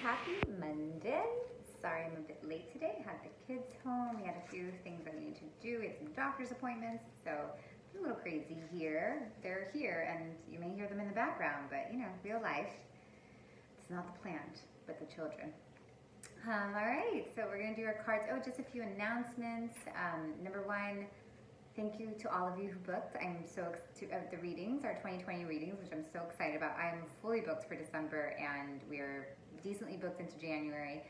Happy Monday. Sorry I'm a bit late today. Had the kids home. We had a few things I needed to do. We had some doctor's appointments, so I'm a little crazy here. They're here, and you may hear them in the background, but you know, real life. It's not the plant, but the children. All right, so we're gonna do our cards. Oh, just a few announcements. Number one, thank you to all of you who booked. I'm so the readings, our 2020 readings, which I'm so excited about. I'm fully booked for December, and we're decently booked into January.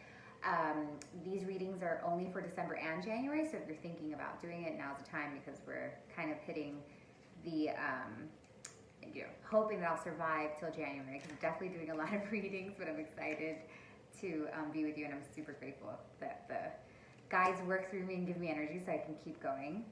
These readings are only for December and January, so if you're thinking about doing it, now's the time because we're kind of hitting the, hoping that I'll survive till January, because I'm definitely doing a lot of readings, but I'm excited to be with you, and I'm super grateful that the guides work through me and give me energy so I can keep going.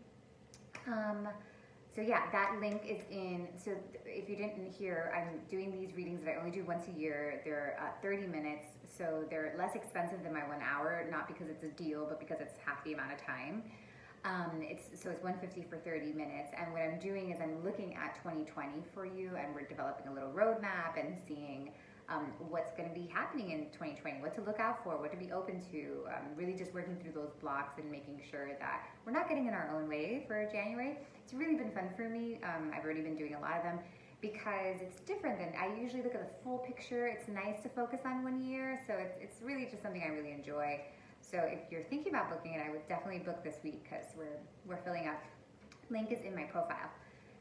So yeah, that link is in, so if you didn't hear, I'm doing these readings that I only do once a year. They're 30 minutes, so they're less expensive than my 1 hour, not because it's a deal, but because it's half the amount of time. It's $150 for 30 minutes, and what I'm doing is I'm looking at 2020 for you, and we're developing a little roadmap and seeing what's going to be happening in 2020, what to look out for, what to be open to, really just working through those blocks and making sure that we're not getting in our own way for January. It's really been fun for me. I've already been doing a lot of them because it's different than, I usually look at the full picture. It's nice to focus on 1 year, so it's really just something I really enjoy. So if you're thinking about booking it, I would definitely book this week because we're filling up. Link is in my profile.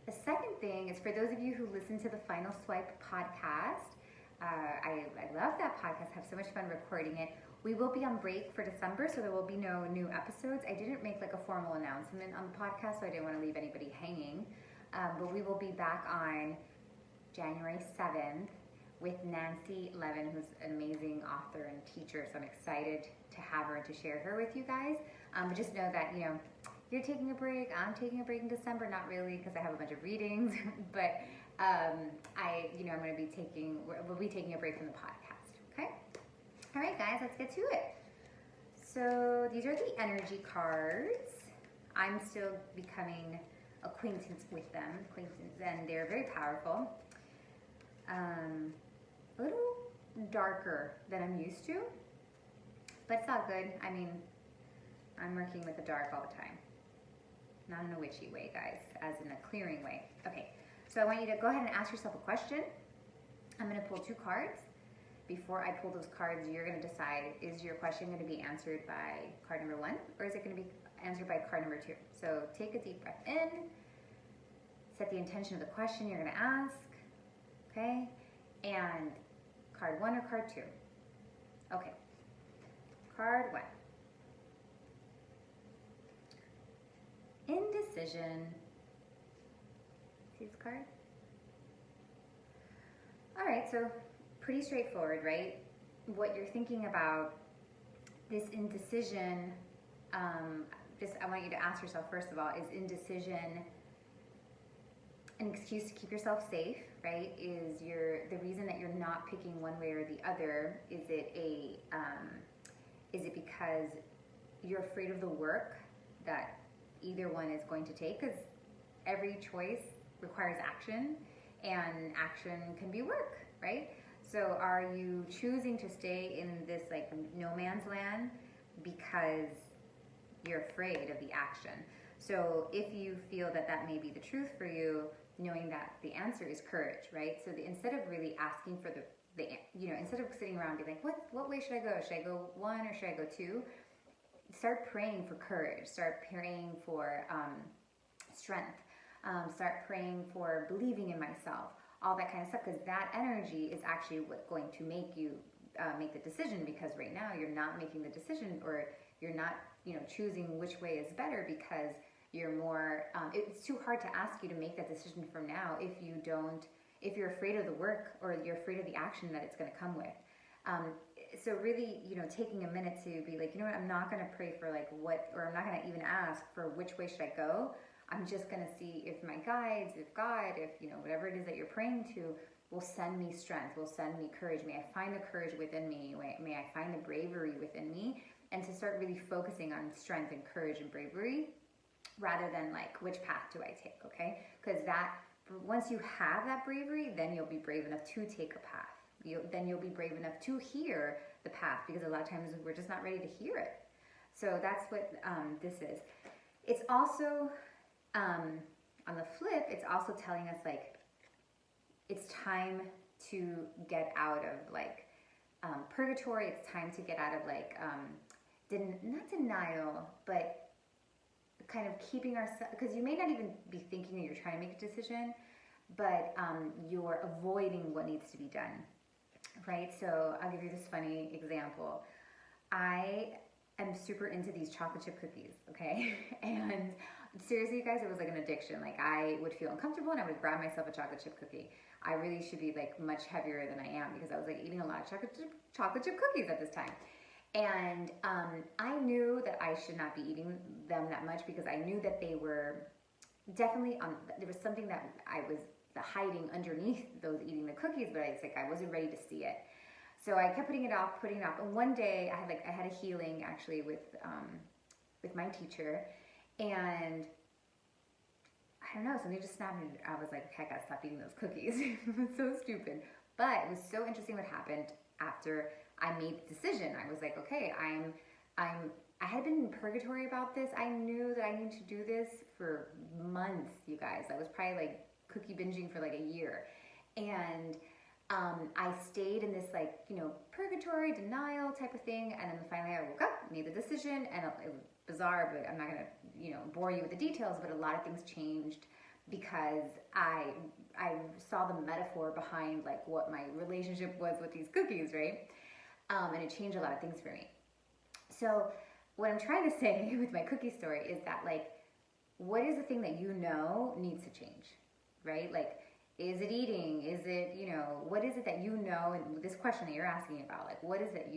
The second thing is for those of you who listen to the Final Swipe podcast. I love that podcast. I have so much fun recording it. We will be on break for December, so there will be no new episodes. I didn't make like a formal announcement on the podcast, so I didn't want to leave anybody hanging. But we will be back on January 7th with Nancy Levin, who's an amazing author and teacher. So I'm excited to have her and to share her with you guys. But just know that, you know, you're taking a break. I'm taking a break in December. Not really, because I have a bunch of readings, but we'll be taking a break from the podcast, okay? All right, guys, let's get to it. So these are the energy cards. I'm still becoming acquaintance with them, and they're very powerful. A little darker than I'm used to, but it's all good. I mean, I'm working with the dark all the time. Not in a witchy way, guys, as in a clearing way. Okay. So I want you to go ahead and ask yourself a question. I'm going to pull 2 cards. Before I pull those cards, you're going to decide, is your question going to be answered by card number 1, or is it going to be answered by card number 2? So take a deep breath in, set the intention of the question you're going to ask, okay? And card 1 or card 2? Okay. Card 1. Indecision. See this card? All right, so pretty straightforward, right? What you're thinking about, this indecision, I want you to ask yourself, first of all, is indecision an excuse to keep yourself safe, right? Is the reason that you're not picking one way or the other, is it because you're afraid of the work that either one is going to take? Because every choice requires action, and action can be work, right? So are you choosing to stay in this like no man's land because you're afraid of the action? So if you feel that that may be the truth for you, knowing that the answer is courage, right? So instead of really asking for instead of sitting around being like, what way should I go? Should I go 1 or should I go 2? Start praying for courage. Start praying for strength. Start praying for believing in myself, all that kind of stuff, because that energy is actually what's going to make you make the decision, because right now you're not making the decision, or you're not choosing which way is better because you're more, it's too hard to ask you to make that decision from now if you're afraid of the work, or you're afraid of the action that it's going to come with. So really, taking a minute to be like, I'm not going to pray for I'm not going to even ask for which way should I go. I'm just going to see if my guides, if God, if, whatever it is that you're praying to will send me strength, will send me courage. May I find the courage within me. May I find the bravery within me. And to start really focusing on strength and courage and bravery rather than like, which path do I take, okay? Because once you have that bravery, then you'll be brave enough to take a path, Then you'll be brave enough to hear the path, because a lot of times we're just not ready to hear it. So that's what this is. It's also, on the flip, it's also telling us like, it's time to get out of like purgatory. It's time to get out of like, not denial, but kind of keeping ourselves, because you may not even be thinking that you're trying to make a decision, but you're avoiding what needs to be done, right? So I'll give you this funny example. I am super into these chocolate chip cookies, okay? And seriously, you guys, it was like an addiction. Like, I would feel uncomfortable and I would grab myself a chocolate chip cookie. I really should be like much heavier than I am, because I was like eating a lot of chocolate chip cookies at this time. And I knew that I should not be eating them that much, because I knew that they were definitely there was something that I was hiding underneath those eating the cookies, but it's like I wasn't ready to see it. So I kept putting it off. And one day I had a healing actually with my teacher, and I don't know, something just snapped, and I was like, okay, I gotta stop eating those cookies. It was so stupid. But it was so interesting what happened after I made the decision. I was like, okay, I had been in purgatory about this. I knew that I needed to do this for months, you guys. I was probably like cookie binging for like a year. And I stayed in this like, purgatory, denial type of thing. And then finally I woke up, made the decision, and it was bizarre, but I'm not gonna, bore you with the details, but a lot of things changed because I saw the metaphor behind like what my relationship was with these cookies, right? And it changed a lot of things for me. So what I'm trying to say with my cookie story is that, like, what is the thing that needs to change, right? Like, is it eating? Is it, what is it that and this question that you're asking about, like, what is it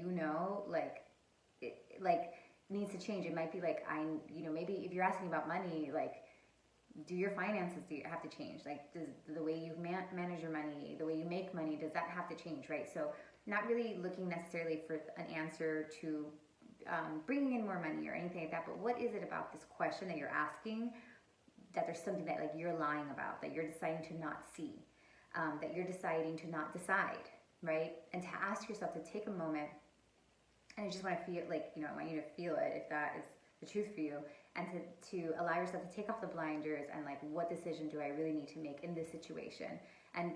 like, needs to change? It might be like, maybe if you're asking about money, like, do your finances have to change? Like, does the way you manage your money, the way you make money, does that have to change, right? So not really looking necessarily for an answer to bringing in more money or anything like that, but what is it about this question that you're asking that there's something that like you're lying about, that you're deciding to not see, that you're deciding to not decide, right? And to ask yourself to take a moment, and I just want to feel like, I want you to feel it if that is the truth for you, and to allow yourself to take off the blinders and like, what decision do I really need to make in this situation? And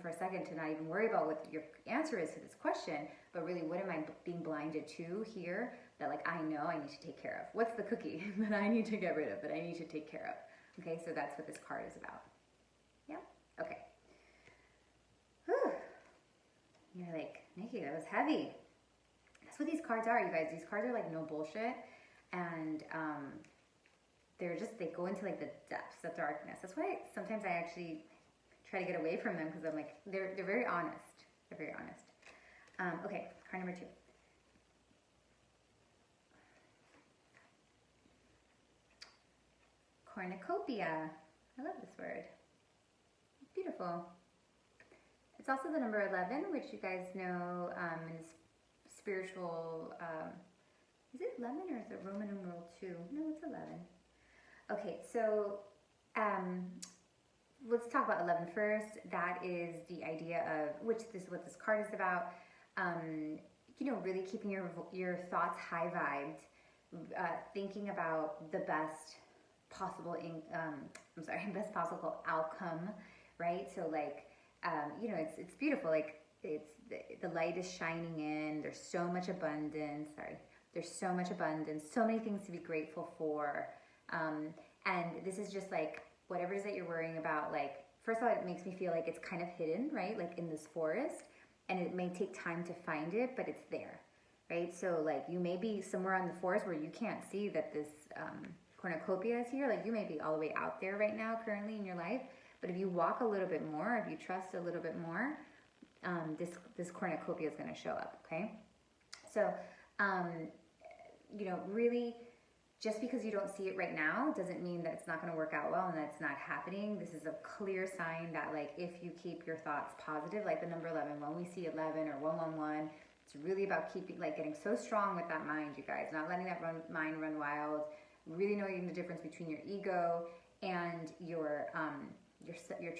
for a second to not even worry about what your answer is to this question, but really, what am I being blinded to here that like I know I need to take care of? What's the cookie that I need to get rid of, that I need to take care of? Okay, so that's what this card is about. Yeah? Okay. Whew. You're like, Nikki, that was heavy. That's what these cards are, you guys. These cards are like no bullshit. And they go into like the depths of darkness. That's why sometimes I actually try to get away from them, because I'm like, they're very honest. They're very honest. Okay, card number 2. Cornucopia. I love this word. It's beautiful. It's also the number 11, which you guys know is spiritual. Is it 11 or is it Roman numeral 2? No, it's 11. Okay, so let's talk about 11 first. That is the idea of, what this card is about. Really keeping your thoughts high vibed, thinking about the best possible best possible outcome, right? So like, it's beautiful. Like, the light is shining in. There's so much abundance. There's so much abundance. So many things to be grateful for. And this is just like, whatever it is that you're worrying about, like, first of all, it makes me feel like it's kind of hidden, right? Like in this forest, and it may take time to find it, but it's there, right? So like, you may be somewhere in the forest where you can't see that this cornucopia is here. Like, you may be all the way out there right now, currently in your life, but if you walk a little bit more, if you trust a little bit more, this cornucopia is going to show up, okay? So, really, just because you don't see it right now doesn't mean that it's not going to work out well and that it's not happening. This is a clear sign that, like, if you keep your thoughts positive, like the number 11, when we see 11 or 111, it's really about getting so strong with that mind, you guys, not letting that mind run wild, really knowing the difference between your ego and your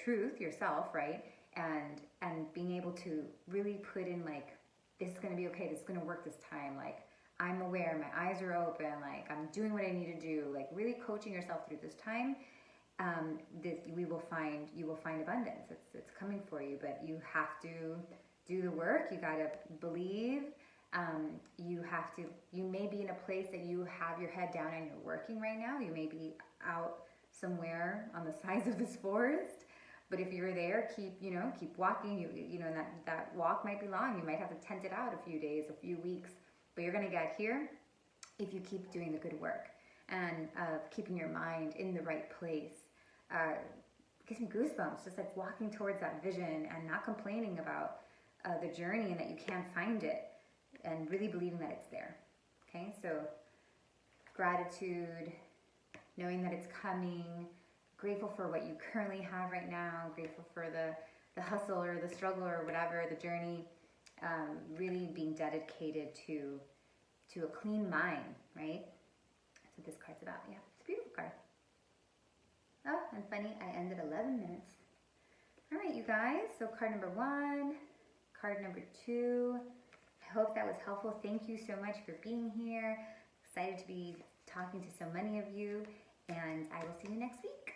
truth, yourself, right? and being able to really put in like, this is going to be okay, this is going to work this time, like I'm aware, my eyes are open, like I'm doing what I need to do, like really coaching yourself through this time. You will find abundance. It's coming for you, but you have to do the work. You gotta believe. You may be in a place that you have your head down and you're working right now. You may be out somewhere on the sides of this forest, but if you're there, keep walking. You know that walk might be long. You might have to tent it out a few days, a few weeks, but you're gonna get here if you keep doing the good work and keeping your mind in the right place. Gives me goosebumps, just like walking towards that vision and not complaining about the journey and that you can't find it, and really believing that it's there. Okay, so gratitude, knowing that it's coming, grateful for what you currently have right now, grateful for the hustle or the struggle or whatever, the journey, really being dedicated to a clean mind, right? That's what this card's about. Yeah, it's a beautiful card. Oh, and funny, I ended 11 minutes. All right, you guys, so card number 1, card number 2. I hope that was helpful. Thank you so much for being here. Excited to be talking to so many of you, and I will see you next week.